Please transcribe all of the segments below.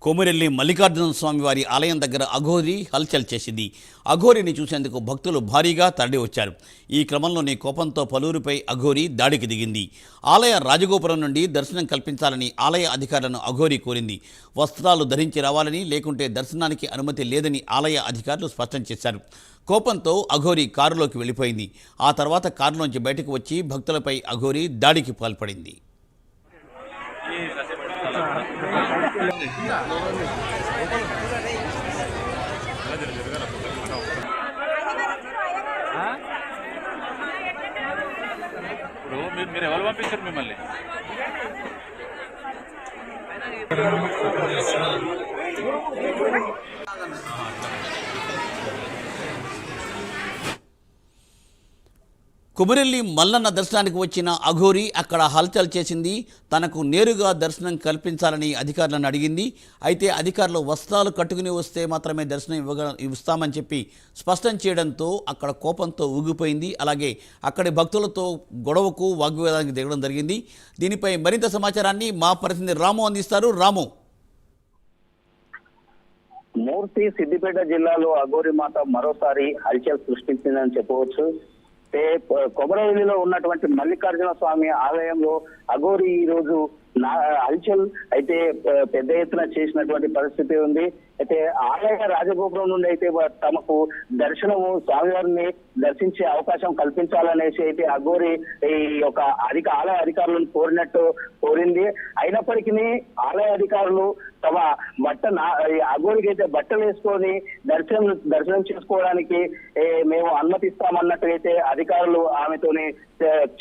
కొమురెల్లి మల్లికార్జున స్వామి వారి ఆలయం దగ్గర అఘోరి హల్చల్ చేసింది. అఘోరిని చూసేందుకు భక్తులు భారీగా తరలివచ్చారు. ఈ క్రమంలోనే కోపంతో పలువురిపై అఘోరి దాడికి దిగింది. ఆలయ రాజగోపురం నుండి దర్శనం కల్పించాలని ఆలయ అధికారులను అఘోరి కోరింది. వస్త్రాలు ధరించి రావాలని, లేకుంటే దర్శనానికి అనుమతి లేదని ఆలయ అధికారులు స్పష్టం చేశారు. కోపంతో అఘోరి కారులోకి వెళ్ళిపోయింది. ఆ తర్వాత కారులోంచి బయటకు వచ్చి భక్తులపై అఘోరి దాడికి పాల్పడింది. మీరు ఎవరు పంపించారు మిమ్మల్ని? కొమురెల్లి మల్లన్న దర్శనానికి వచ్చిన అఘోరి అక్కడ హల్చల్ చేసింది. తనకు నేరుగా దర్శనం కల్పించాలని అధికారులను అడిగింది. అయితే అధికారులు వస్త్రాలు కట్టుకుని వస్తే మాత్రమే దర్శనం ఇస్తామని చెప్పి స్పష్టం చేయడంతో అక్కడ కోపంతో ఊగిపోయింది. అలాగే అక్కడి భక్తులతో గొడవకు వాగ్వివాదానికి దిగడం జరిగింది. దీనిపై మరింత సమాచారాన్ని మా ప్రతినిధి రాము అందిస్తారు. రాము. మూర్తి సిద్దిపేట జిల్లాలో అఘోరి మాత మరోసారి హల్చల్ సృష్టించిందని చెప్పవచ్చు. కొమరవెల్లిలో ఉన్నటువంటి మల్లికార్జున స్వామి ఆలయంలో అఘోరి ఈ రోజు హల్చల్ అయితే పెద్ద ఎత్తున చేసినటువంటి పరిస్థితి ఉంది. అయితే ఆలయ రాజగోపురం నుండి అయితే తమకు దర్శనము స్వామివారిని దర్శించే అవకాశం కల్పించాలనేసి అయితే అఘోరి ఈ యొక్క ఆలయ అధికారులను కోరింది. అయినప్పటికీ ఆలయ అధికారులు తమ అఘోరికి అయితే బట్టలు వేసుకొని దర్శనం చేసుకోవడానికి మేము అనుమతిస్తామన్నట్టు అయితే అధికారులు ఆమెతోని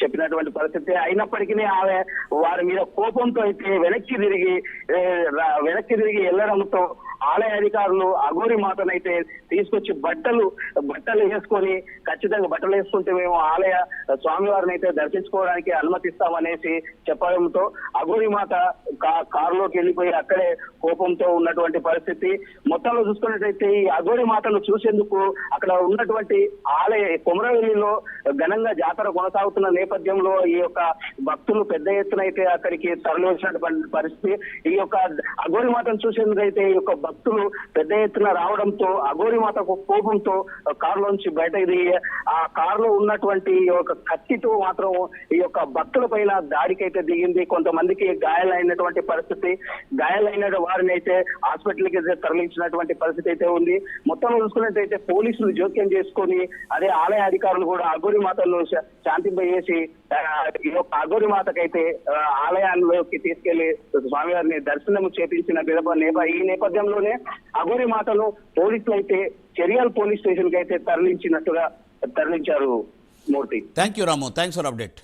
చెప్పినటువంటి పరిస్థితి. అయినప్పటికీ ఆమె వారి మీద కోపంతో అయితే వెనక్కి తిరిగి వెళ్లడంతో ఆలయ అధికారులు అఘోరి మాతనైతే తీసుకొచ్చి బట్టలు వేసుకొని, ఖచ్చితంగా బట్టలు వేసుకుంటే మేము ఆలయ స్వామివారిని అయితే దర్శించుకోవడానికి అనుమతిస్తామనేసి చెప్పడంతో అఘోరి మాత కారులోకి వెళ్ళిపోయి అక్కడే కోపంతో ఉన్నటువంటి పరిస్థితి. మొత్తంలో చూసుకున్నట్టయితే ఈ అఘోరి మాతను చూసేందుకు అక్కడ ఉన్నటువంటి ఆలయ కొమరవెల్లిలో ఘనంగా జాతర కొనసాగుతున్న నేపథ్యంలో ఈ యొక్క భక్తులు పెద్ద ఎత్తున అయితే అక్కడికి తరలి వచ్చినటువంటి పరిస్థితి. ఈ యొక్క అఘోరి మాతను చూసేందుకు అయితే ఈ యొక్క భక్తులు పెద్ద ఎత్తున రావడంతో అఘోరి మాతకు కోపంతో కారులోంచి బయటకు దిగి ఆ కారులో ఉన్నటువంటి ఒక కత్తితో మాత్రం ఈ యొక్క భక్తుల పైన దాడికైతే దిగింది. కొంతమందికి గాయాలైనటువంటి పరిస్థితి. గాయాలైన వారిని అయితే హాస్పిటల్ కి తరలించినటువంటి పరిస్థితి అయితే ఉంది. మొత్తం చూసుకున్నట్టయితే పోలీసులు జోక్యం చేసుకొని అదే ఆలయ అధికారులు కూడా అఘోరి మాతను శాంతింపజేసి ఈ యొక్క అఘోరి మాతకైతే ఆలయాల్లోకి తీసుకెళ్లి స్వామివారిని దర్శనం చేపించిన ఈ నేపథ్యంలోనే అఘోరి మాతను పోలీసులు అయితే చెరియాల్ పోలీస్ స్టేషన్ కి అయితే తరలించారు. Murthy. Thank you Ramu. Thanks for update.